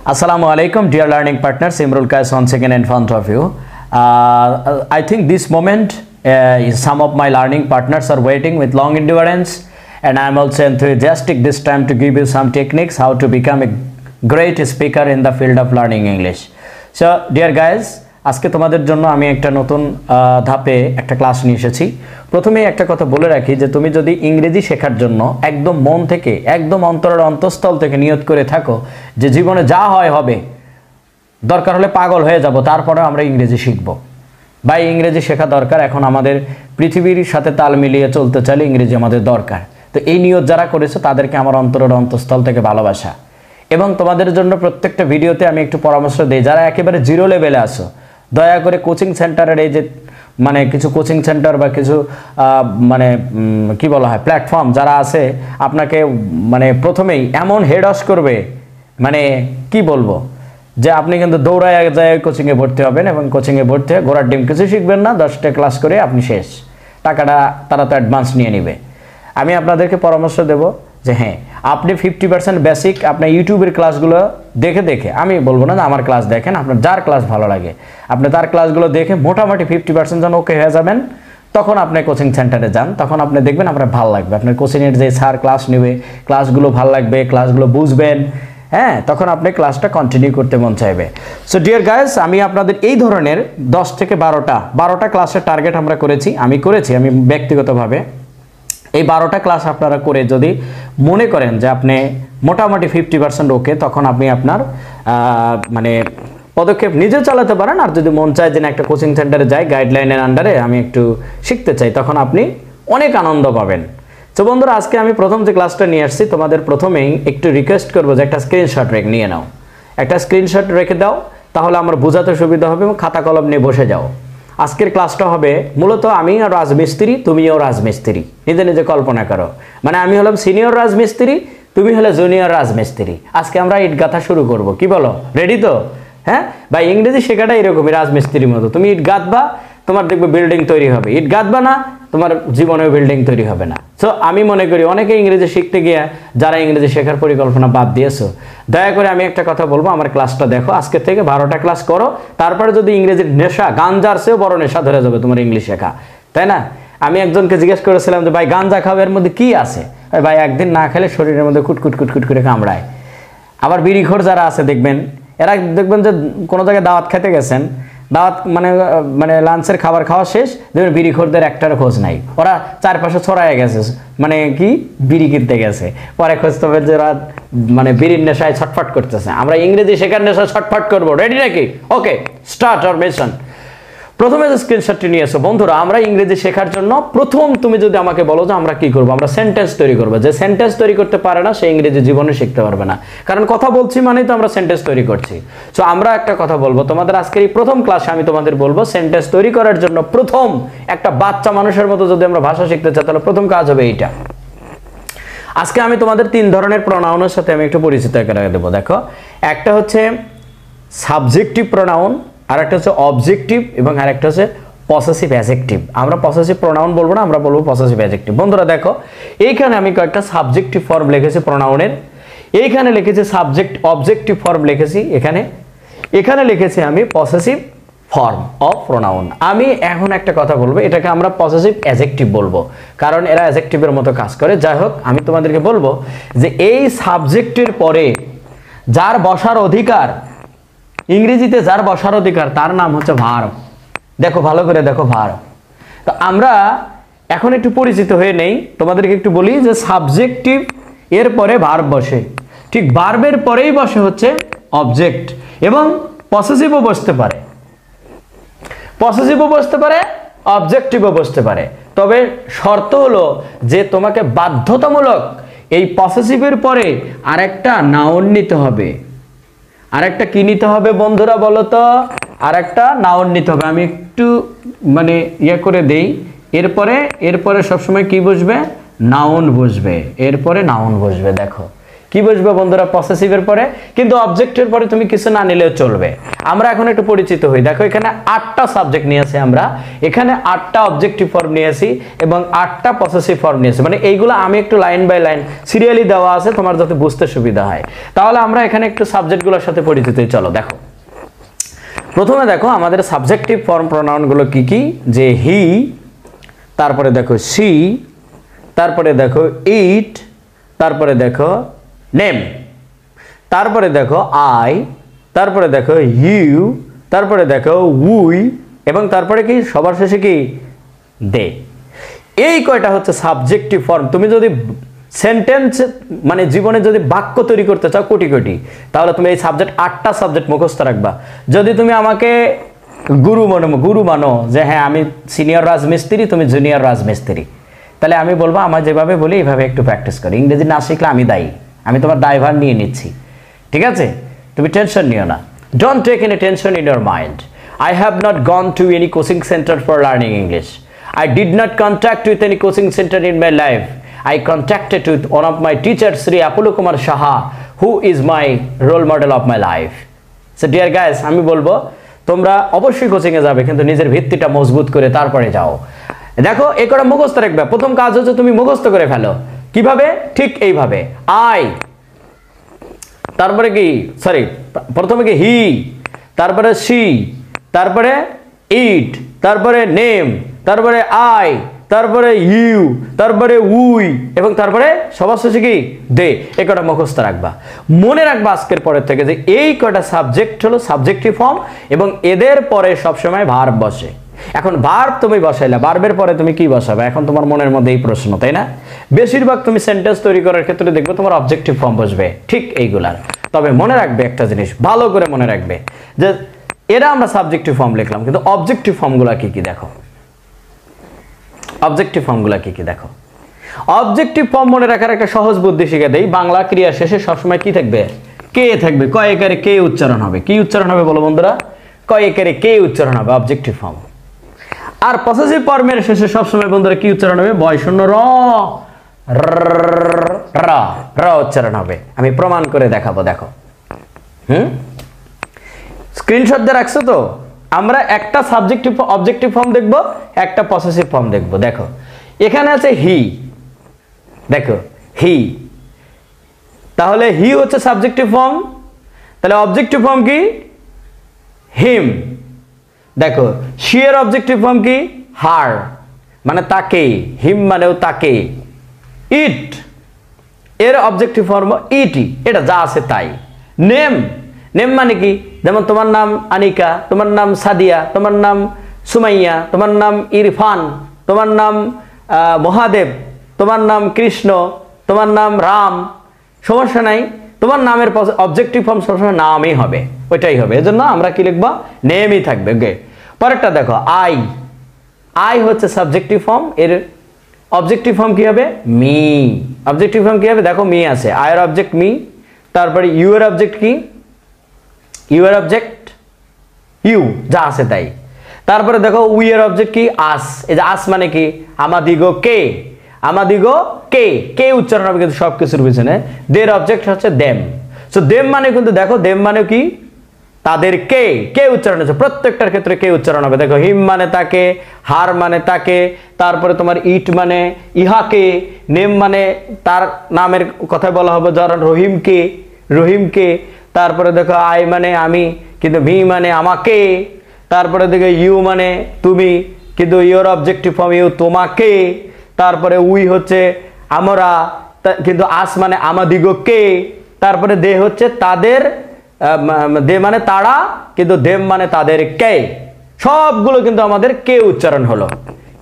Assalamu alaikum, dear learning partners. Imrul Kais once again in front of you. I think this moment some of my learning partners are waiting with long endurance, and I am also enthusiastic this time to give you some techniques how to become a great speaker in the field of learning English. So, dear guys, আজকে তোমাদের জন্য আমি একটা নতুন ধাপে একটা class নিয়ে এসেছি। প্রথমেই একটা কথা বলে রাখি যে তুমি যদি ইংরেজি শেখার জন্য একদম মন থেকে একদম অন্তরের অন্তঃস্থল থেকে নিয়ত করে থাকো যে জীবনে যা হয় হবে, দরকার হলে পাগল হয়ে যাব, তারপরে আমরা ইংরেজি শিখব। ভাই ইংরেজি শেখা দরকার, এখন আমাদের পৃথিবীর সাথে তাল মিলিয়ে চলতে চাইলে ইংরেজি আমাদের দরকার। তো এই নিয়ত যারা করেছে তাদেরকে আমার অন্তরের অন্তঃস্থল থেকে ভালোবাসা। এবং তোমাদের জন্য প্রত্যেকটা ভিডিওতে আমি একটু পরামর্শ দেই, যারা একেবারে জিরো লেভেলে আছো, দয়া করে কোচিং সেন্টারের এই যে মানে কিছু কোচিং সেন্টার বা কিছু মানে কি বলা হয় প্ল্যাটফর্ম যারা আছে, আপনাকে মানে প্রথমেই এমন হেড ওয়াশ করবে, মানে কি বলবো, যে আপনি কিন্তু দৌড়ায় যায় কোচিংয়ে ভর্তি হবেন এবং কোচিংয়ে ভর্তি হয়ে ঘোড়ার ডিম কিছু শিখবেন না, 10টা ক্লাস করে আপনি শেষ, টাকাটা তারা তো অ্যাডভান্স নিয়ে নেবে। আমি আপনাদেরকে পরামর্শ দেব যে হ্যাঁ, আপনি 50% বেসিক আপনার ইউটিউবের ক্লাসগুলো দেখে দেখে, আমি বলবো না যে আমার ক্লাস দেখেন, আপনার যার ক্লাস ভালো লাগে আপনি তার ক্লাসগুলো দেখে মোটামুটি 50% যখন ওকে হয়ে যাবেন, তখন আপনি কোচিং সেন্টারে যান, তখন আপনি দেখবেন আপনার ভালো লাগবে, আপনার কোচিংয়ের যে স্যার ক্লাস নেবে ক্লাসগুলো ভালো লাগবে, ক্লাসগুলো বুঝবেন, হ্যাঁ, তখন আপনি ক্লাসটা কন্টিনিউ করতে মন চাইবে। সো ডিয়ার গাইস, আমি আপনাদের এই ধরনের 10 থেকে 12টা ক্লাসের টার্গেট আমরা করেছি, আমি ব্যক্তিগতভাবে এই 12টা ক্লাস আপনারা করে যদি মনে করেন যে আপনি মোটামুটি 50% ওকে, তখন আপনি আপনার মানে পদক্ষেপ নিজে চালাতে পারেন। আর যদি মন চায় যে না একটা কোচিং সেন্টারে যাই, গাইডলাইনের আন্ডারে আমি একটু শিখতে চাই, তখন আপনি অনেক আনন্দ পাবেন। তো বন্ধুরা, আজকে আমি প্রথম যে ক্লাসটা নিয়ে আসছি, তোমাদের প্রথমেই একটু রিকোয়েস্ট করবো যে একটা স্ক্রিনশট নিয়ে নাও, একটা স্ক্রিনশট রেখে দাও, তাহলে আমার বোঝাতে সুবিধা হবে এবং খাতা কলম নিয়ে বসে যাও। আজকের ক্লাসটা হবে মূলত আমিও রাজমিস্ত্রি, তুমিও রাজমিস্ত্রি, নিজে নিজে কল্পনা করো, মানে আমি হলাম সিনিয়র রাজমিস্ত্রি, তুমি হলে জুনিয়র রাজমিস্ত্রি। আজকে আমরা ইট গাঁথা শুরু করব, কি বলো, রেডি তো? হ্যাঁ ভাই, ইংরেজি শেখাটা এরকমই রাজমিস্ত্রির মতো, তুমি ইট গাঁথবা, তোমার দেখবে বিল্ডিং তৈরি হবে, ইট গাঁথবা না তোমার জীবনেও বিল্ডিং তৈরি হবে না। সো আমি মনে করি অনেকে ইংরেজি শিখতে গিয়ে যারা ইংরেজি শেখার পরিকল্পনা বাদ দিয়েছো, দয়া করে আমি একটা কথা বলবো, আমার ক্লাসটা দেখো, আজকে থেকে 12টা ক্লাস করো, তারপরে যদি ইংরেজির নেশা গাঞ্জার চেয়েও বড় নেশা ধরে যাবে তোমার ইংলিশ শেখা, তাই না? আমি একজনকে জিজ্ঞেস করেছিলাম যে ভাই গাঞ্জা খাওয়ার মধ্যে কি আছে? ভাই একদিন না খেলে শরীরের মধ্যে কুটকুট কুটকুট করে কামড়ায়। আবার বিড়িখোর যারা আছে দেখবেন, এরা দেখবেন যে কোনো জায়গায় দাওয়াত খেতে গেছেন, দাওয়াত মানে লাঞ্চের খাবার খাওয়া শেষ, দেখবেন বিড়িখোরদের একটার খোঁজ নাই, ওরা চারপাশে ছড়ায় গেছে, মানে কি বিড়ি কিনতে গেছে, পরে খোঁজ তবে যে ওরা মানে বিড়ির নেশায় ছটফট করতেছে। আমরা ইংরেজি শেখার নেশায় ছটফট করবো, রেডি নাকি? ওকে, স্টার্ট আওয়ার মিশন। প্রথমে যে স্ক্রিনশটটি নিয়ে এসো বন্ধুরা, আমরা ইংরেজি শেখার জন্য প্রথম তুমি যদি আমাকে বলো যে আমরা কি করবো, আমরা সেন্টেন্স তৈরি করবো। যে সেন্টেন্স তৈরি করতে পারে না সে ইংরেজি জীবনে শিখতে পারবে না, কারণ কথা বলছি মানেই তো আমরা সেন্টেন্স তৈরি করছি। সো আমরা একটা কথা বলবো তোমাদের আজকের এই প্রথম ক্লাসে, আমি তোমাদের বলবো সেন্টেন্স তৈরি করার জন্য প্রথম একটা বাচ্চা মানুষের মতো যদি আমরা ভাষা শিখতে চাই, তাহলে প্রথম কাজ হবে এইটা। আজকে আমি তোমাদের 3 ধরনের প্রোনাউনের সাথে আমি একটু পরিচিত করে দেবো। দেখো, একটা হচ্ছে সাবজেক্টিভ প্রোনাউন, আর একটা হচ্ছে অবজেক্টিভ, এবং আরেকটা হচ্ছে পসেসিভ অ্যাডজেক্টিভ। আমরা পসেসিভ প্রোনাউন বলবো না, আমরা বলবো পসেসিভ অ্যাডজেক্টিভ। বন্ধুরা দেখো, এইখানে আমি কয়েকটা সাবজেক্টিভ ফর্ম লিখেছি প্রোনাউনের, এইখানে লিখেছি সাবজেক্ট অবজেক্টিভ ফর্ম লিখেছি, এখানে লিখেছি আমি পসেসিভ ফর্ম অফ প্রোনাউন। আমি এখন একটা কথা বলবো, এটাকে আমরা পসেসিভ অ্যাডজেক্টিভ বলবো, কারণ এরা অ্যাডজেক্টিভের মতো কাজ করে। যাই হোক, আমি তোমাদেরকে বলবো যে এই সাবজেক্টের পরে যার বসার অধিকার, ইংরেজিতে যার বসার অধিকার, তার নাম হচ্ছে ভার্ব। দেখো ভালো করে দেখো, ভার্ব। তো আমরা এখন একটু পরিচিত হয়ে নেই, তোমাদেরকে একটু বলি যে সাবজেক্টিভ এর পরে ভার্ব বসে, ঠিক ভার্বের পরেই বসে হচ্ছে অবজেক্ট, এবং পসেসিভও বসতে পারে, অবজেক্টিভও বসতে পারে। তবে শর্ত হলো যে তোমাকে বাধ্যতামূলক এই পসেসিভের পরে আরেকটা নাউন নিতে হবে। আরেকটা কি নিতে হবে বন্ধুরা বলো তো? আরেকটা নাউন নিতে হবে। আমি একটু মানে করে দেই, এরপরে সবসময় কি বসবে? নাউন বসবে, এরপরে নাউন বসবে। দেখো কি বসবে বন্ধুরা? পসেসিভের পরে। কিন্তু অবজেক্টের পরে তুমি কিছু না নিলেও চলবে। আমরা এখন একটু পরিচিত হই। দেখো এখানে 8টা সাবজেক্ট নিয়েছি আমরা, এখানে 8টা অবজেক্টিভ ফর্ম নিয়েছি এবং 8টা পসেসিভ ফর্ম নিয়েছি। মানে এইগুলো আমি একটু লাইন বাই লাইন সিরিয়ালি দেওয়া আছে তোমার যাতে বুঝতে সুবিধা হয়। তাহলে আমরা এখানে একটু সাবজেক্টগুলোর সাথে পরিচিত হই। চলো দেখো, প্রথমে দেখো আমাদের সাবজেক্টিভ ফর্ম প্রোনাউনগুলো কি কি, যে হি, তারপরে দেখো সি, তারপরে দেখো ইট, তারপরে দেখো নেম, তারপরে দেখো আই, তারপরে দেখো ইউ, তারপরে দেখো উই, এবং তারপরে কি সবার শেষে কি দে। এই কয়টা হচ্ছে সাবজেক্টিভ ফর্ম। তুমি যদি সেন্টেন্স মানে জীবনে যদি বাক্য তৈরি করতে চাও কোটি কোটি, তাহলে তুমি এই সাবজেক্ট 8টা সাবজেক্ট মুখস্থ রাখবা। যদি তুমি আমাকে গুরু মানো যে হ্যাঁ আমি সিনিয়র রাজমিস্ত্রি, তুমি জুনিয়র রাজমিস্ত্রি, তাহলে আমি বলবো আমার যেভাবে বলি এইভাবে একটু প্র্যাকটিস করি। ইংরেজি না শিখলে আমি দায়ী, আমি তোমার দায়ভার নিয়ে নিচ্ছি, ঠিক আছে? তুমি টেনশন নিও না। Don't take any tension in your mind. I have not gone to any coaching center for learning English. I did not contact with any coaching center in my life. I contacted with one of my teachers, Sri Apollo Kumar Saha, who is my role model of my life. So dear guys, আমি বলবো তোমরা অবশ্যই coaching এ যাবে, কিন্তু নিজের ভিত্তিটা মজবুত করে তারপরে যাও। দেখো এই কটা মুখস্থ রাখবে। প্রথম কাজ হচ্ছে তুমি মুখস্থ করে ফেলো। কিভাবে? ঠিক এইভাবে। আই, তারপরে কি সরি প্রথমে কি হি, তারপরে সি, তারপরে ইট, তারপরে নেম, তারপরে আই, তারপরে ইউ, তারপরে উই, এবং তারপরে সবার শেষে কি দে। এই কটা মুখস্থ রাখবা। মনে রাখবা আজকের পরের থেকে যে এই কটা সাবজেক্ট হলো সাবজেক্টিভ ফর্ম এবং এদের পরে সবসময় ভার্ব বসে। এখন ভার্ব তুমি বসাইলা, ভার্বের পরে তুমি কি বসাবে? এখন তোমার মনের মধ্যে এই প্রশ্ন, তাই না? বেশিরভাগ তুমি সেন্টেন্স তৈরি করার ক্ষেত্রে দেখবে তোমার অবজেক্টিভ ফর্ম বসবে ঠিক এইগুলার। তবে মনে রাখবে একটা জিনিস, ভালো করে মনে রাখবে যে এরা আমরা সাবজেক্টিভ ফর্ম লিখলাম, কিন্তু অবজেক্টিভ ফর্মগুলো কি কি দেখো। অবজেক্টিভ ফর্মগুলো কি কি দেখো। অবজেক্টিভ ফর্ম মনে রাখার একটা সহজ বুদ্ধি শিখে দেই। বাংলা ক্রিয়া শেষে সবসময় কি থাকবে? কে থাকবে। কয় একারে কে উচ্চারণ হবে। কি উচ্চারণ হবে বলো বন্ধুরা? কয় একারে কে উচ্চারণ হবে, অবজেক্টিভ ফর্ম। আর পসেসিভ ফর্মের শেষে সবসময় বন্ধুরা কি উচ্চারণ হবে? বয় শূন্য র, র উচ্চারণ হবে। আমি প্রমাণ করে দেখাবো, দেখো। স্ক্রিনশট দিয়ে রাখছো তো? আমরা একটা সাবজেক্টিভ অবজেক্টিভ ফর্ম দেখবো, একটা পসেসিভ ফর্ম দেখবো। দেখো এখানে আছে হি, দেখো হি, তাহলে হি হচ্ছে সাবজেক্টিভ ফর্ম, তাহলে অবজেক্টিভ ফর্ম কি? হিম। দেখো শি এর অবজেক্টিভ ফর্ম কি? হার, মানে তাকে। হিম মানেও তাকে। ইট এর অবজেক্টিভ ফর্ম ইটি, এটা যা আছে তাই। নেম, নেম মানে কি? যেমন তোমার নাম আনিকা, তোমার নাম সাদিয়া, তোমার নাম সুমাইয়া, তোমার নাম ইরফান, তোমার নাম মহাদেব, তোমার নাম কৃষ্ণ, তোমার নাম রাম, সমস্যা নাই। তোমার নামের অবজেক্টিভ ফর্ম সবসময় নামই হবে, ওইটাই হবে। এজন্য আমরা কি লিখবো? নেমই থাকবে। ওকে, পরেরটা দেখো আই। আই হচ্ছে সাবজেক্টিভ ফর্ম, এর অবজেক্টিভ ফর্ম কি হবে? মি। অবজেক্টিভ ফর্ম কি হবে? দেখো মি আছে, আয়ের অবজেক্ট মি, তারপরে ইউ এর অবজেক্ট কি? ইউ এর অবজেক্ট ইউ, যা আছে তাই। তারপরে দেখো উই এর অবজেক্ট কি? আস। এই যে আস মানে কি? আমাদিগো কে, আমাদিগো কে, কে উচ্চারণ হবে কিন্তু সবকিছুর পিছনে। দের অবজেক্ট হচ্ছে দেম। সো দেম মানে কিন্তু দেখো দেম মানে কি? তাদের কে, কে উচ্চারণ হচ্ছে প্রত্যেকটার ক্ষেত্রে কে উচ্চারণ হবে। দেখো হিম মানে তাকে, হার মানে তাকে, তারপরে তোমার ইট মানে ইহাকে, নেম মানে তার নামের কথা বলা হবে, ধরো রহিমকে, রহিমকে। তারপরে দেখো আই মানে আমি, কিন্তু ভি মানে আমাকে। তারপরে দেখো ইউ মানে তুমি, কিন্তু ইউর অবজেক্টিভ ফর্ম ইউ, তোমাকে। তারপরে উই হচ্ছে আমরা, কিন্তু আস মানে আমাদিগকে। তারপরে দে হচ্ছে তাদের, দে মানে তারা, কিন্তু দেম মানে তাদের কে। সবগুলো কিন্তু আমাদের কে উচ্চারণ হলো,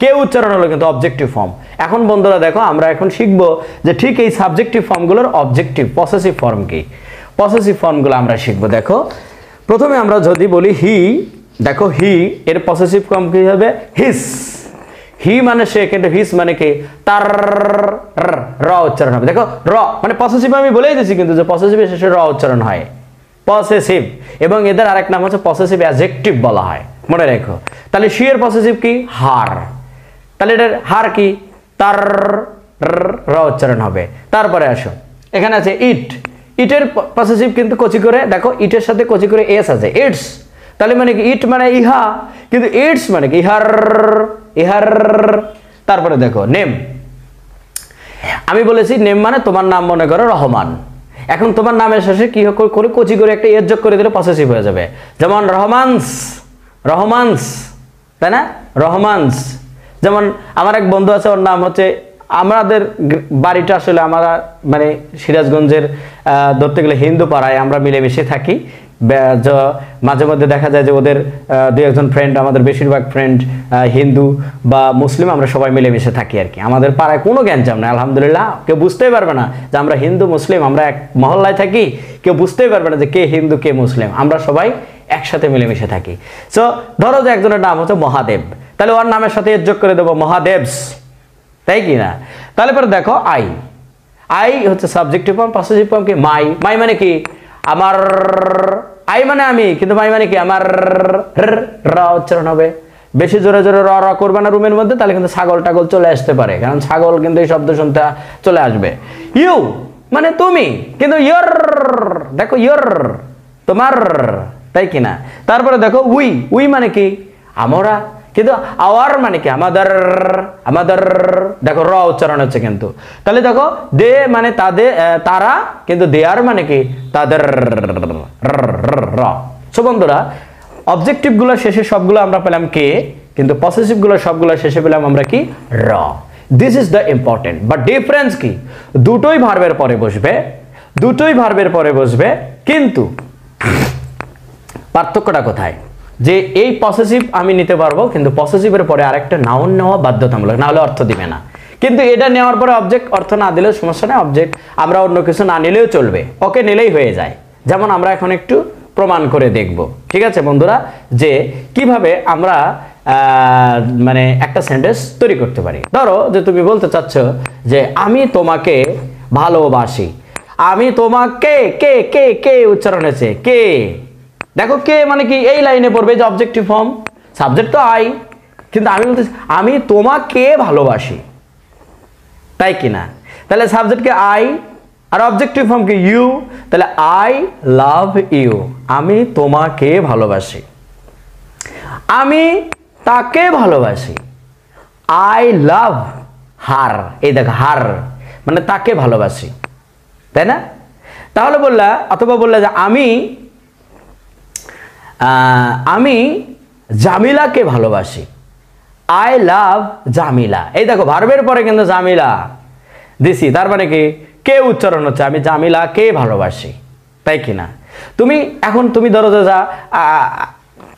কে উচ্চারণ হলো কিন্তু অবজেক্টিভ ফর্ম। এখন বন্ধুরা দেখো আমরা এখন শিখবো যে ঠিক এই সাবজেক্টিভ ফর্মগুলোর অবজেক্টিভ পসেসিভ ফর্ম কি। পসেসিভ ফর্মগুলো আমরা শিখবো। দেখো প্রথমে আমরা যদি বলি হি, দেখো হি এর পসেসিভ ফর্ম কি হবে? হিস। হি মানে সে, কিন্তু হিস মানে কি? তার, র উচ্চারণ হবে। দেখো র মানে পসেসিভ আমি বলেই দিয়েছি কিন্তু যে পসেসিভ শেষে র উচ্চারণ হয়, পসেসিভ। এবং এদের আরেক নাম হচ্ছে পসেসিভ অ্যাডজেক্টিভ বলা হয়, মনে রেখো। তাহলে সি এর পসেসিভ কি? হার। তাহলে এটার হার কি? তার, র উচ্চারণ হবে। তারপরে আসো এখানে আছে ইট। ইটের পসেসিভ কিন্তু কচি করে দেখো, ইটের সাথে কচি করে এস আছে, ইটস। তাহলে মানে কি ইট মানে ইহা, কিন্তু ইটস মানে কি ইহার, ইহার। তারপরে দেখো নেম, আমি বলেছি নেম মানে তোমার নাম মনে করো রহমান। এখন তোমার নামের শেষে কি করে কচি করে একটা এর যোগ করে দিলে পসেসিভ হয়ে যাবে। যেমন রহমানস, রহমানস, তাই না, রহমানস। যেমন আমার এক বন্ধু আছে, ওর নাম হচ্ছে, আমাদের বাড়িটা আসলে আমরা মানে সিরাজগঞ্জের ধরতে গেলে হিন্দু পাড়ায় আমরা মিলেমিশে থাকি। মাঝে মধ্যে দেখা যায় যে ওদের দুই একজন ফ্রেন্ড, আমাদের বেশিরভাগ ফ্রেন্ড হিন্দু বা মুসলিম, আমরা সবাই মিলেমিশে থাকি আর কি। আমাদের পাড়ায় কোনো গ্যাঞ্জাম নাই আলহামদুলিল্লাহ, কেউ বুঝতেই পারবে না যে আমরা হিন্দু মুসলিম, আমরা এক মহল্লায় থাকি, কেউ বুঝতেই পারবে না যে কে হিন্দু কে মুসলিম, আমরা সবাই একসাথে মিলেমিশে থাকি। সো ধরো যে একজনের নাম হচ্ছে মহাদেব, তাহলে ওর নামের সাথে যোগ করে দেবো মহাদেবস, তাই কি না। তাহলে পরে দেখো আই, আই হচ্ছে সাবজেক্টিভ ফর্ম, পসেসিভ ফর্ম কি মাই, মাই মানে কি আমার, আই মানে আমি, কিন্তু মাই মানে কি আমার, র উচ্চারণ হবে। বেশি জোরে জোরে র র করবে না রুমের মধ্যে, তাহলে কিন্তু ছাগল টাগল চলে আসতে পারে, কারণ ছাগল কিন্তু এই শব্দ শুনতে চলে আসবে। ইউ মানে তুমি, কিন্তু ইয়োর, দেখো ইয়োর তোমার, তাই কিনা। তারপরে দেখো উই, উই মানে কি আমরা, কিন্তু আওয়ার মানে কি আমাদের, আমাদের, দেখো র উচ্চারণ হচ্ছে কিন্তু। তাহলে দেখো দে মানে তাদের, তারা, কিন্তু দেয়ার মানে কি তাদের, র। সো বন্ধুরা অবজেক্টিভ গুলো শেষে সবগুলো আমরা পেলাম কে, কিন্তু পসেসিভ গুলো সবগুলো শেষে পেলাম আমরা কি র। This is the important. But difference কি, দুটোই ভার্বের পরে বসবে, দুটোই ভার্বের পরে বসবে, কিন্তু পার্থক্যটা কোথায়, যে এই পসেসিভ আমি নিতে পারবো, কিন্তু পসেসিভের পরে আরেকটা নাউন নেওয়া বাধ্যতামূলক, না হলে অর্থ দিবে না। কিন্তু এটা নেওয়ার পরে অবজেক্ট অর্থ না দিলেও সমস্যা নেই, অবজেক্ট আমরা অন্য কিছু না নিলেও চলবে, ওকে নিলেই হয়ে যায়। যেমন আমরা এখন একটু প্রমাণ করে দেখব, ঠিক আছে বন্ধুরা, যে কিভাবে আমরা মানে একটা সেন্টেন্স তৈরি করতে পারি। ধরো যে তুমি বলতে চাচ্ছ যে আমি তোমাকে ভালোবাসি, আমি তোমাকে, কে কে কে উচ্চারণ হয়েছে কে, দেখো কে মানে কি এই লাইনে পড়বে যে অবজেক্টিভ ফর্ম, সাবজেক্ট তো আই, কিন্তু আমি বলতেছি আমি তোমাকে ভালোবাসি, তাই কিনা। তাহলে সাবজেক্টকে আই আর অবজেক্টিভ ফর্ম কি ইউ, তাহলে আই লাভ ইউ, আমি তোমাকে ভালোবাসি। আমি তাকে ভালোবাসি, আই লাভ হার, এই দেখো হার মানে তাকে ভালোবাসি, তাই না। তাহলে বললা, অথবা বললা যে আমি জামিলাকে ভালোবাসি, আই লাভ জামিলা, এই দেখো ভার্বের পরে কিন্তু জামিলা দিছি, তার মানে কি কে উচ্চারণ হচ্ছে, আমি জামিলাকে ভালোবাসি, তাই কিনা। তুমি এখন তুমি ধরো যা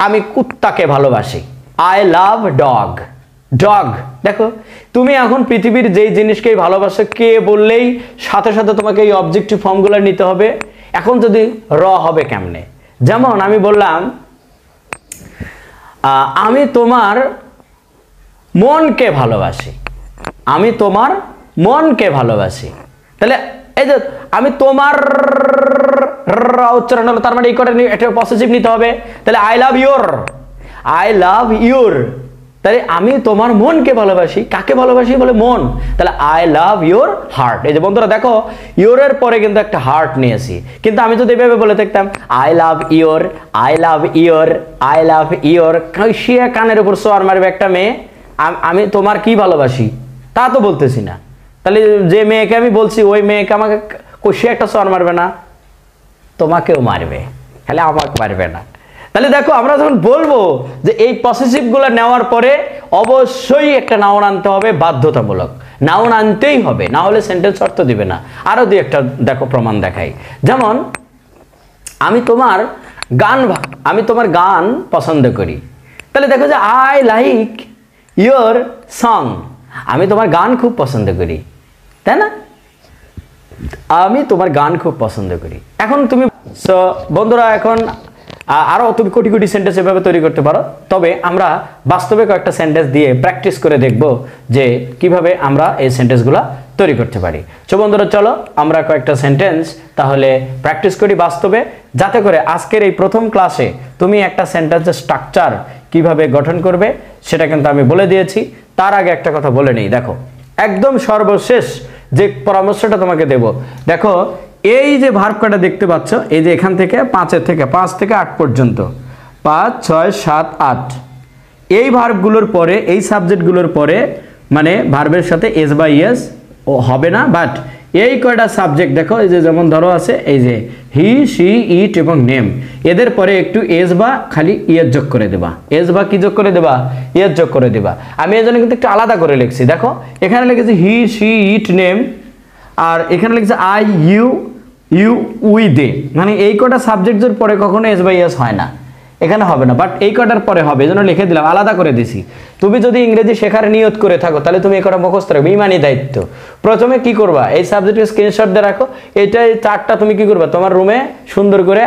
আমি কুত্তাকে ভালোবাসি, আই লাভ ডগ, ডগ, দেখো তুমি এখন পৃথিবীর যেই জিনিসকেই ভালোবাসো কে বললেই সাথে সাথে তোমাকে এই অবজেক্টিভ ফর্মগুলো নিতে হবে। এখন যদি র হবে কেমনে, যেমন আমি বললাম আমি তোমার মনকে ভালোবাসি, আমি তোমার মনকে ভালোবাসি, তাহলে এই যে আমি তোমার উচ্চারণ হলো, তার মানে এই করে একটা পসেসিভ নিতে হবে। তাহলে I love your, I love your, তাহলে আমি তোমার মনকে ভালোবাসি, কাকে ভালোবাসি বলে মন, তাহলে আই লাভ ইউর হার্ট। এই যে বন্ধুরা দেখো ইউরের পরে কিন্তু একটা হার্ট নিয়েছি, কিন্তু আমি যদি এভাবে বলে দেখতাম I love your, I love your, I love your, সে কানের উপর সোয়ার মারবে একটা মেয়ে, আমি তোমার কি ভালোবাসি তা তো বলতেছি না, তাহলে যে মেয়েকে আমি বলছি ওই মেয়েকে আমাকে সে একটা সোয়ার মারবে না, তোমাকেও মারবে, তাহলে আমাকে মারবে না। তাহলে দেখো আমরা যখন বলবো যে এই পসেসিভ গুলো নেওয়ার পরে অবশ্যই একটা নাউন আনতে হবে, বাধ্যতামূলক নাউন আনতেই হবে, না হলে সেন্টেন্স অর্থ দিবে না। আরো দুই একটা দেখো প্রমাণ দেখাই, যেমন আমি তোমার গান পছন্দ করি, তাহলে দেখো যে আই লাইক ইয়োর সং, আমি তোমার গান খুব পছন্দ করি, তাই না, আমি তোমার গান খুব পছন্দ করি। এখন তুমি বন্ধুরা এখন আরো তুমি কোটি কোটি সেন্টেন্স এভাবে তৈরি করতে পারো, তবে আমরা বাস্তবে কয়েকটা সেন্টেন্স দিয়ে প্র্যাকটিস করে দেখব যে কিভাবে আমরা এই সেন্টেন্সগুলো তৈরি করতে পারি। তো বন্ধুরা চলো আমরা কয়েকটা সেন্টেন্স তাহলে প্র্যাকটিস করি বাস্তবে, যাতে করে আজকের এই প্রথম ক্লাসে তুমি একটা সেন্টেন্সের স্ট্রাকচার কিভাবে গঠন করবে সেটা কিন্তু আমি বলে দিয়েছি। তার আগে একটা কথা বলে নেই, দেখো একদম সর্বশেষ যে পরামর্শটা তোমাকে দেব, দেখো এই যে ভার্ব কয়টা দেখতে পাচ্ছ, এই যে এখান থেকে 5 থেকে 8 পর্যন্ত, 5 6 7 8, এই ভার্বগুলোর পরে, এই সাবজেক্টগুলোর পরে মানে ভার্বের সাথে এস বা ইএস ও হবে না, বাট এই কয়টা সাবজেক্ট দেখো, এই যে যেমন ধরো আছে এই যে হি সি ইট এবং নেম, এদের পরে একটু এস বা খালি ইয়ের যোগ করে দেবা, এস বা কি যোগ করে দেবা, ইয়ের যোগ করে দেবা। আমি এই জন্য কিন্তু একটু আলাদা করে লিখছি, দেখো এখানে লিখেছি হি সি ইট নেম, আর এখানে লিখেছে I you you we they, মানে এই কটা সাবজেক্টের পরে কখনো এস বাই এস হয় না, এখানে হবে না, বাট এই কটার পরে হবে, এই জন্য লিখে দিলাম, আলাদা করে দিছি। তুমি যদি ইংরেজি শেখার নিয়ত করে থাকো তাহলে তুমি এই কটা মুখস্থ রাখবে, ইমানি দায়িত্ব। প্রথমে কি করবা, এই সাবজেক্টের স্ক্রিনশট দিয়ে রাখো, এটা এই চারটা তুমি কি করবা, তোমার রুমে সুন্দর করে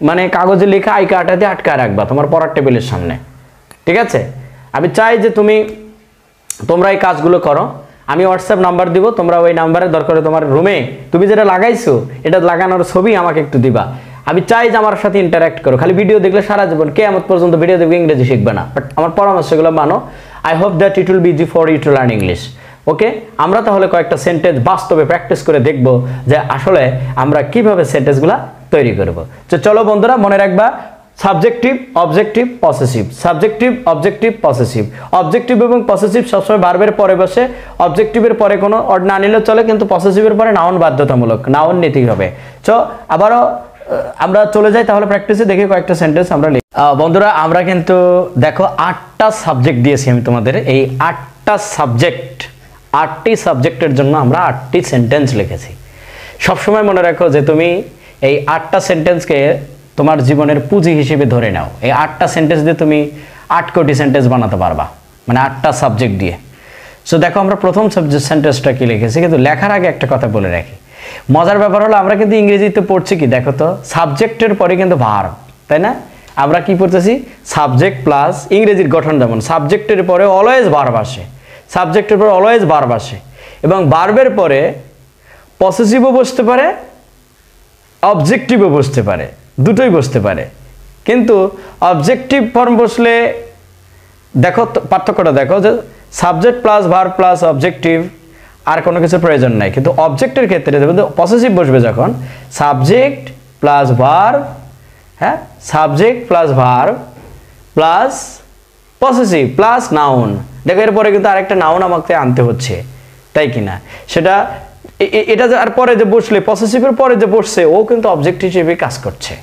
মানে কাগজে লেখা আই কার্ডটা দিয়ে আটকায় রাখবা তোমার পড়ার টেবিলের সামনে, ঠিক আছে? আমি চাই যে তোমরা এই কাজগুলো করো। আমি হোয়াটসঅ্যাপ নাম্বার দিব, তোমরা ওই নাম্বারে দরকার তোমার রুমে তুমি যেটা লাগাইছো এটা লাগানোর ছবি আমাকে একটু দিবা। আমি চাই যে আমার সাথে ইন্টারাক্ট করো, খালি ভিডিও দেখলে সারা জীবন কিয়ামত পর্যন্ত ভিডিও দেখবে, ইংরেজি শিখবে না, বাট আমার পরামর্শগুলো মানো। I hope that it will be easy for you to learn English. Okay, আমরা তাহলে কয়েকটা সেন্টেন্স বাস্তবে প্র্যাকটিস করে দেখব যে আসলে আমরা কিভাবে সেন্টেন্সগুলো তৈরি করব। তো চলো বন্ধুরা, মনে রাখবা subjective, objective, possessive, subjective, objective, possessive. Objective এবং পসেসিভ সবসময় ভার্বের পরে বসে, অবজেক্টিভের পরে কোনো অর্ড না নিলেও চলে, কিন্তু পসেসিভের পরে নাউন বাধ্যতামূলক, নাউন নিতেই হবে। তো আবারও আমরা চলে যাই তাহলে প্র্যাকটিসে, দেখি কয়েকটা সেন্টেন্স আমরা লিখি। বন্ধুরা আমরা কিন্তু দেখো 8টা সাবজেক্ট দিয়েছি আমি তোমাদের, এই 8টা সাবজেক্ট, 8টি সাবজেক্টের জন্য আমরা 8টি সেন্টেন্স লিখেছি। সবসময় মনে রাখো যে তুমি এই 8টা সেন্টেন্সকে তোমার জীবনের পুঁজি হিসেবে ধরে নাও। এই 8টা সেন্টেন্স দিয়ে তুমি 8 কোটি সেন্টেন্স বানাতে পারবা, মানে 8টা সাবজেক্ট দিয়ে। সো দেখো আমরা প্রথম সেন্টেন্সটা কি লিখেছি, কিন্তু লেখার আগে একটা কথা বলে রাখি, মজার ব্যাপার হলো আমরা কিন্তু ইংরেজিতে পড়ছি কি, দেখো তো সাবজেক্টের পরে কিন্তু ভার্ব, তাই না? আমরা কি পড়তেছি, সাবজেক্ট প্লাস, ইংরেজির গঠন যেমন সাবজেক্টের পরে অলওয়েজ ভার্ব আসে, সাবজেক্টের পরে অলওয়েজ ভার্ব আসে, এবং ভার্বের পরে পসেসিভও বসতে পারে, অবজেক্টিভও বসতে পারে, দুটোই বসতে পারে। কিন্তু অবজেক্টিভ ফর্ম বসলে দেখো পার্থক্যটা, দেখো যে subject plus verb plus objective, আর কোনো কিছু প্রয়োজন নাই। কিন্তু অবজেক্টের ক্ষেত্রে পসেসিভ বসবে যখন, সাবজেক্ট প্লাস ভার্ব, হ্যাঁ, subject plus verb plus possessive plus noun. দেখো এরপরে কিন্তু আরেকটা নাউন আমাকে আনতে হচ্ছে, তাই কিনা? সেটা এটা আর পরে যে বসলে, পসেসিভের পরে যে বসছে ও কিন্তু অবজেক্ট হিসেবে কাজ করছে,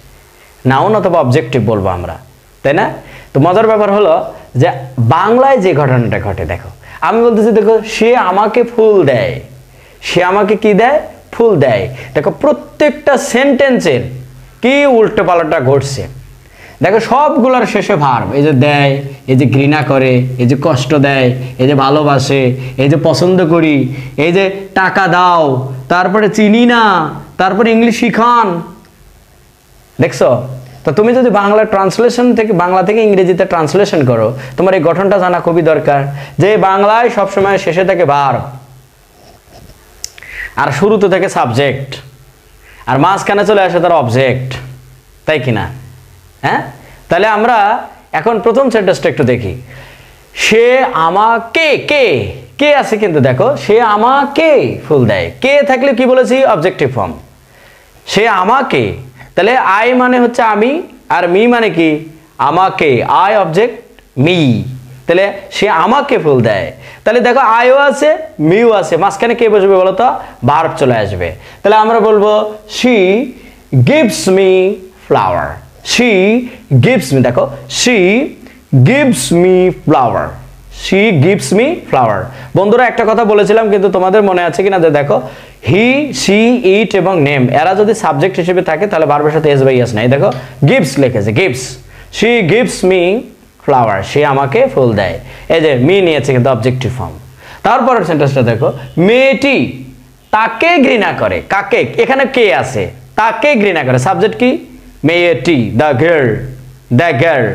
নাউন অথবা অবজেক্টিভ বলবো আমরা, তাই না? তো মজার ব্যাপার হলো যে বাংলায় যে ঘটনাটা ঘটে, দেখো আমি বলতেছি, দেখো সে আমাকে ফুল দেয়, সে আমাকে কি দেয়, ফুল দেয়। দেখো প্রত্যেকটা সেন্টেন্সের কি উল্টো পাল্টা ঘটছে, দেখো সবগুলোর শেষে ভার্ব, এই যে দেয়, এই যে ঘৃণা করে, এই যে কষ্ট দেয়, এই যে ভালোবাসে, এই যে পছন্দ করি, এই যে টাকা দাও, তারপরে চিনি না, তারপরে ইংলিশ শিখান। দেখছো? তো তুমি যদি বাংলা ট্রান্সলেশন থেকে, বাংলা থেকে ইংরেজিতে ট্রান্সলেশন করো, তোমার এই গঠনটা জানা খুবই দরকার, যে বাংলায় সবসময় শেষে থাকে ভার্ব, আর শুরুতে থাকে সাবজেক্ট, আর মাঝখানে চলে আসে তার অবজেক্ট, তাই কিনা? হ্যাঁ, তাহলে আমরা এখন প্রথম সেন্টেন্সটা একটু দেখি। সে আমাকে, কে কে আছে কিন্তু, দেখো সে আমাকে ফুল দেয়, কে থাকলে কি বলেছি, অবজেক্টিভ ফর্ম। সে আমাকে, তাহলে আই মানে হচ্ছে আমি, আর মি মানে কি, আমাকে, আই অবজেক্ট, মি, তাহলে সে আমাকে ফুল দেয়। তাহলে দেখো আইও আছে, মিও আছে, মাঝখানে কে বসবে বলো তো, ভার্ব চলে আসবে। তাহলে আমরা বলবো she gives me flower, she gives me, দেখো she gives me flower, she gives me flower। বন্ধুরা একটা কথা বলেছিলাম কিন্তু তোমাদের মনে আছে কিনা, যে দেখো হি সি ইট এবং নেম এরা যদি সাবজেক্ট হিসেবে থাকে তাহলে ভার্বের সাথে এস বাই এস নাই। দেখো গিভস লিখেছে, gives, she gives me flower, সে আমাকে ফুল দেয়, এই যে মি নিয়েছে কিন্তু অবজেক্টিভ ফর্ম। তারপরের সেন্টেন্সটা দেখো, মেয়েটি তাকে ঘৃণা করে, কাকে, এখানে কে আছে, তাকে ঘৃণা করে, সাবজেক্ট কি, মেয়েটি, দ্য গার্ল, দ্য গার্ল,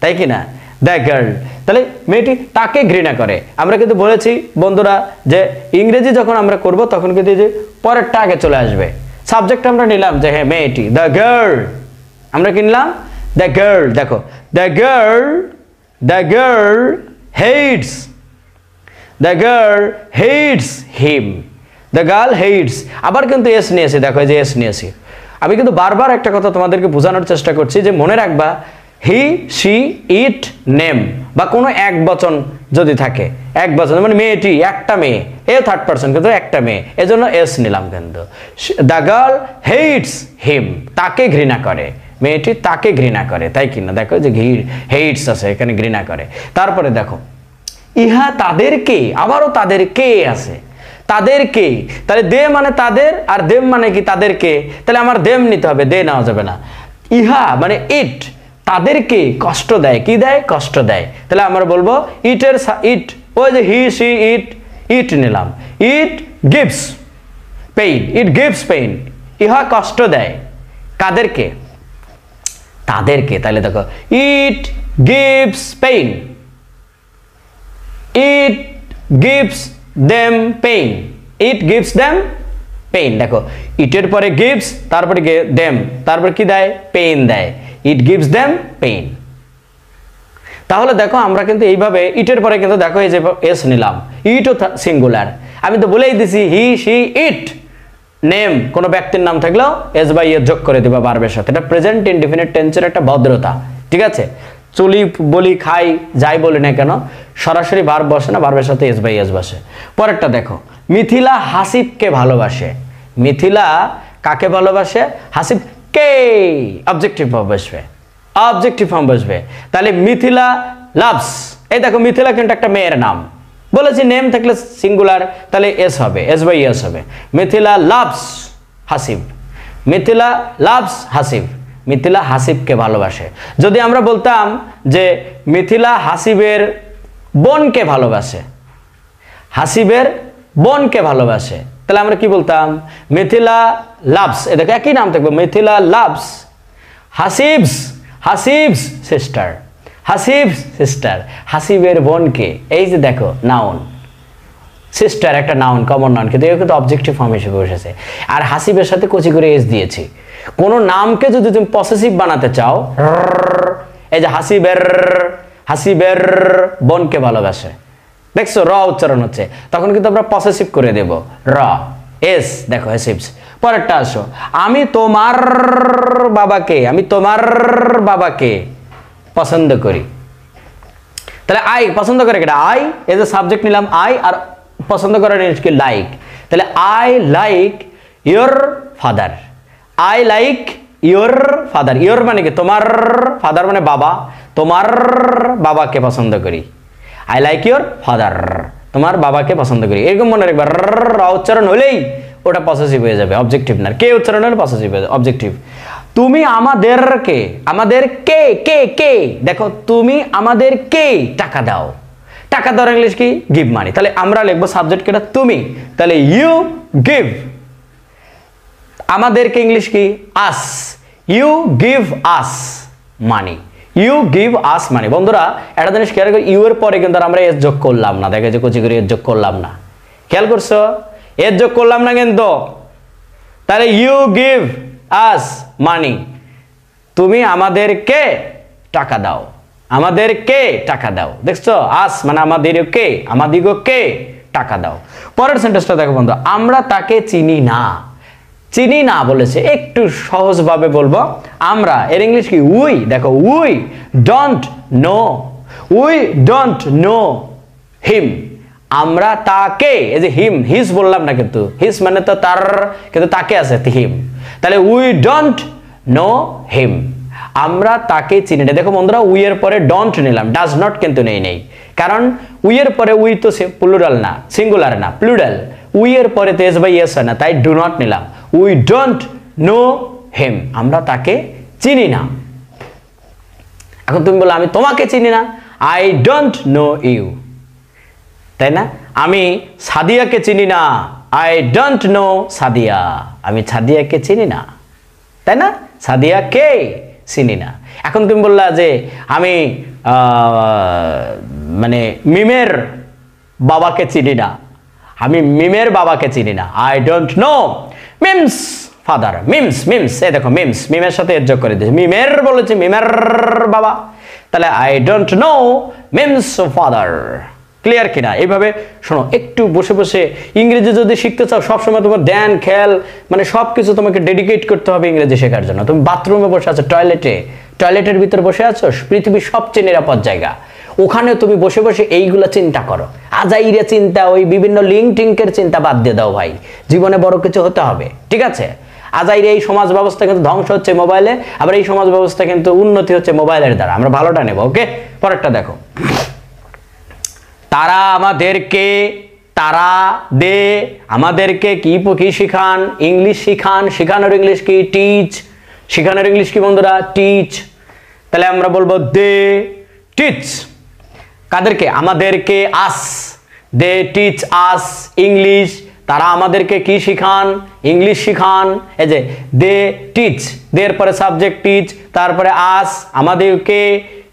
তাই কিনা, দ্য গার্ল। তাহলে মেয়েটি তাকে ঘৃণা করে। আমরা কিন্তু বলেছি বন্ধুরা যে ইংরেজি যখন আমরা করব তখন কিন্তু যে পরেরটা আগে চলে আসবে। সাবজেক্ট আমরা নিলাম যে হ্যাঁ মেয়েটি, দ্য গার্ল, আমরা কিনলাম দ্য গার্ল। দেখো the girl, the girl hates, the girl hates him, the girl hates, আবার কিন্তু এস নিয়েছি, দেখো যে এস নিয়েছি। আমি কিন্তু বারবার একটা কথা তোমাদেরকে বোঝানোর চেষ্টা করছি যে মনে রাখবা হি সি ইট নেম বা কোনো এক বচন যদি থাকে, এক বচন মানে মেয়েটি, একটা মেয়ে, এ থার্ড পারসন কিন্তু একটা মেয়ে, এজন্য এস নিলাম। কিন্তু দ্য গার্ল হেটস হিম, তাকে ঘৃণা করে, মেয়েটি তাকে ঘৃণা করে, তাই কিনা দেখো যে হেটস আছে এখানে, ঘৃণা করে। তারপরে দেখো ইহা তাদেরকে, আবারও তাদেরকে আছে, তাদেরকে, তাহলে দে মানে তাদের আর দেম মানে কি তাদেরকে, তাহলে আমার দেম নিতে হবে, দে নেওয়া যাবে না। ইহা মানে ইট তাদেরকে কষ্ট দেয়, কি দেয়, কষ্ট দেয়, তাহলে আমরা বলবো ইটের ইট, ওই যে হি সি ইট, ইট নিলাম, it gives pain, it gives pain, ইহা কষ্ট দেয় কাদেরকে, তাদেরকে, তাহলে দেখো it gives pain, it gives them pain, it gives them pain. দেখো ইটের পরে গিভস, তারপরে দেম, তারপরে কি দেয়, পেইন দেয়, ইট গিভস দেম পেইন। তাহলে দেখো আমরা কিন্তু এইভাবে ইটের পরে কিন্তু দেখো এই যে এস নিলাম, ইটও সিঙ্গুলার, আমি তো বলেই দিছি হি সি ইট নেম, কোনো ব্যক্তির নাম থাকলেও এস বাই এস যোগ করে দিবা ভার্বের সাথে, এটা প্রেজেন্ট ইনডিফিনিট টেন্সের একটা ভদ্রতা, ঠিক আছে। চলি বলি খাই যাই বলি না কেন সরাসরি ভার্ব বসে না, ভার্বের সাথে এস বাই এস বসে। পরেরটা দেখো মিথিলা হাসিবকে ভালোবাসে, মিথিলা কাকে ভালোবাসে, হাসিবকে, অবজেক্টিভ ফর্ম বসবে, অবজেক্টিভ ফর্ম বসবে, তাহলে মিথিলা লাভস, এই দেখো মিথিলা কিন্তু একটা মেয়ের নাম, বলেছি নেম থাকলে সিঙ্গুলার তাহলে এস হবে, এস বাই এস হবে, মিথিলা লাভস হাসিব, মিথিলা লাভস হাসিব, মিথিলা হাসিবকে ভালোবাসে। যদি আমরা বলতাম যে মিথিলা হাসিবের বোনকে ভালোবাসে, হাসিবের বোনকে ভালোবাসে, তাহলে আমরা কি বলতাম, মিথিলা লাভস, এ দেখো একই নাম থাকবে, মিথিলা লাভস হাসিবস, হাসিবস সিস্টার, হাসিবস সিস্টার, হাসিবের বোনকে, এই যে দেখো নাউন, সিস্টার একটা নাউন, কমন নাউন, কিন্তু এগুলো কিন্তু অবজেক্টিভ ফর্ম হিসেবে বসেছে, আর হাসিবের সাথে কচি করে এস দিয়েছি। কোন নামকে যদি তুমি পসেসিভ বানাতে চাও, এই যে হাসিবের, হাসিবের বোনকে ভালোবাসে, দেখছো র উচ্চারণ হচ্ছে, তখন কিন্তু আমরা পসেসিভ করে দেব র, এস দেখো হাসিবস। পরেরটা আসো, আমি তোমার বাবাকে, আমি তোমার বাবাকে পছন্দ করি, তাহলে আই পছন্দ করে কেটা, আই এজ এ সাবজেক্ট নিলাম আই, আর পছন্দ করার জিনিস কি লাইক, তাহলে I like your father, I like your father, your মানে কি তোমার, ফাদার মানে বাবা, তোমার বাবাকে পছন্দ করি, আই লাইক ইয়োর ফাদার, তোমার বাবাকে পছন্দ করি, এরকম মনে রাখবা, র উচ্চারণ হলেই ওটা পসেসিভ হয়ে যাবে, অবজেক্টিভ না, কে উচ্চারণ হলে পসেসিভ হয়ে যাবে, অবজেক্টিভ। তুমি আমাদেরকে, আমাদের কে, কে কে, দেখো তুমি আমাদের কে টাকা দাও, টাকা দেওয়ার ইংলিশ কি, গিভ মানি, তাহলে আমরা লিখবো সাবজেক্ট কেটা তুমি, তাহলে ইউ গিভ, আমাদেরকে ইংলিশ কি us, you give us money, you give us money. বন্ধুরা একটা জিনিস খেয়াল করি, ইউ এর পরে কিন্তু আমরা এস যোগ করলাম না, দেখে যে কচি করে এস যোগ করলাম না, খেয়াল করছো, এস যোগ করলাম না কিন্তু, তাহলে ইউ গিভ আস মানি, তুমি আমাদেরকে টাকা দাও, আমাদেরকে টাকা দাও, দেখছো আস মানে আমাদেরকে, আমাদিগকে টাকা দাও। পরের সেন্টেন্সটা দেখো বন্ধু, আমরা তাকে চিনি না, চিনি না বলেছে, একটু সহজভাবে বলবো আমরা, এর ইংলিশ কি উই, দেখো we don't know, we don't know him, আমরা তাকে, এই যে হিম হিস বললাম না কিন্তু, হিস মানে তো তার, কিন্তু তাকে আছে হিম, তাহলে উই ডোন্ট নো হিম, আমরা তাকে চিনি না। দেখো বন্ধুরা উই এর পরে ডোন্ট নিলাম, ডাজ নট কিন্তু নেই, কারণ উই এর পরে উই তো প্লুরাল না, সিঙ্গুলার না, প্লুরাল, উই এর পরে তো এস বাই এস হয় না, তাই ডু নট নিলাম, উই ডোন্ট নো হিম, আমরা তাকে চিনি না। এখন তুমি বলো আমি তোমাকে চিনি না, আই ডোন্ট নো ইউ, তাই না, আমি সাদিয়াকে চিনি না, আই ডোন্ট নো সাদিয়া, আমি সাদিয়াকে চিনি না, তাই না, সাদিয়াকে চিনি না। এখন তুমি বললা যে আমি মানে মিমের বাবাকে চিনি না, আমি মিমের বাবাকে চিনি না, I don't know memes father, memes, memes, এই দেখো মিমস, মিমের সাথে এর যোগ করে দিয়েছে, মিমের বলেছে মিমের বাবা, তাহলে I don't know memes father, clear কিনা? এইভাবে শোনো, একটু বসে বসে ইংরেজি যদি শিখতে চাও সবসময় তোমার ধ্যান খেয়াল মানে সব কিছু তোমাকে ডেডিকেট করতে হবে ইংরেজি শেখার জন্য। তুমি বাথরুমে বসে আছো, টয়লেটের ভিতর বসে আছো, পৃথিবীর সবচেয়ে নিরাপদ জায়গা, ওখানে তুমি বসে বসে এইগুলা চিন্তা করো। আজাইরে চিন্তা, ওই বিভিন্ন লিঙ্ক টিঙ্কের চিন্তা বাদ দিয়ে দাও ভাই, জীবনে বড় কিছু হতে হবে, ঠিক আছে? আজাইরে এই সমাজ ব্যবস্থা কিন্তু ধ্বংস হচ্ছে মোবাইলে, আবার এই সমাজ ব্যবস্থা কিন্তু উন্নতি হচ্ছে মোবাইলের দ্বারা। আমরা ভালোটা নেব, ওকে? পরেরটা দেখো, তারা আমাদেরকে, তারা দে আমাদেরকে কি শিখান? ইংলিশ শিখান। শিখানোর ইংলিশ কি? টিচ। শিখানোর ইংলিশ কি বন্ধুরা? টিচ। তাহলে আমরা বলবো দে টিচ। কাদেরকে? আমাদেরকে, আস। দে টিচ আস ইংলিশ। তারা আমাদেরকে কি শিখান? ইংলিশ শিখান। এই যে দে টিচ, দের পরে সাবজেক্ট টিচ, তারপরে আস, আমাদেরকে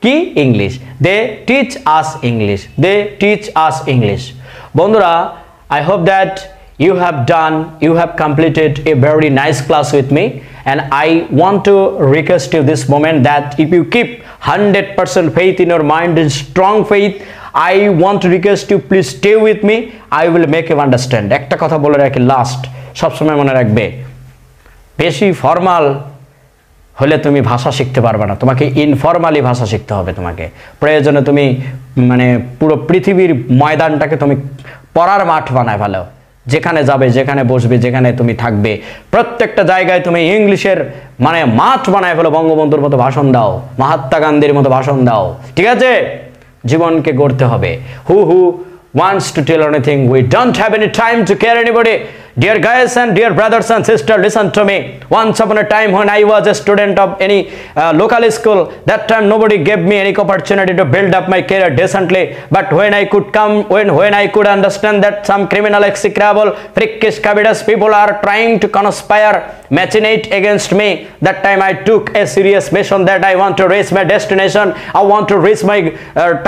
কি? ইংলিশ। দে টিচ আস ইংলিশ। দে টিচ আস ইংলিশ। বন্ধুরা, I hope that you have completed a very nice class with me, and I want to request you this moment that if you keep 100% faith in your mind and strong faith, I want to request you, please stay with me. I will make you understand. একটা কথা বলে রাখি last, সবসময় মনে রাখবে, বেশি formal হলে তুমি ভাষা শিখতে পারবে না, তোমাকে ইনফর্মালি ভাষা শিখতে হবে। তোমাকে প্রয়োজনে তুমি মানে পুরো পৃথিবীর ময়দানটাকে তুমি পড়ার মাঠ বানায় ফেলো, যেখানে যাবে, যেখানে বসবে, যেখানে তুমি থাকবে, প্রত্যেকটা জায়গায় তুমি ইংলিশের মানে মাঠ বানায় ফেলো। বঙ্গবন্ধুর মতো ভাষণ দাও, মহাত্মা গান্ধীর মতো ভাষণ দাও, ঠিক আছে? জীবনকে গড়তে হবে। হু wants to tell anything, we don't have any time to care anybody. Dear guys and dear brothers and sisters, listen to me. Once upon a time when I was a student of any local school, that time nobody gave me any opportunity to build up my career decently. But when I could understand that some criminal, execrable, prickish, covetous people are trying to conspire, machinate against me, that time I took a serious mission that I want to reach my destination. I want to reach my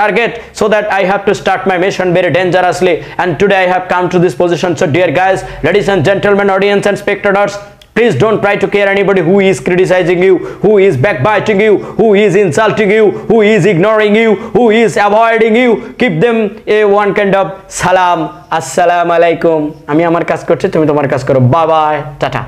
target, so that I have to start my mission very dangerously. And today I have come to this position. So dear guys, ladies and gentlemen, audience and spectators, please don't try to care anybody who is criticizing you, who is backbiting you, who is insulting you, who is ignoring you, who is avoiding you. Keep them a one kind of salam, assalamu alaikum. আমি আমার কাজ করছি, তুমি তোমার কাজ করো। Bye bye, tata.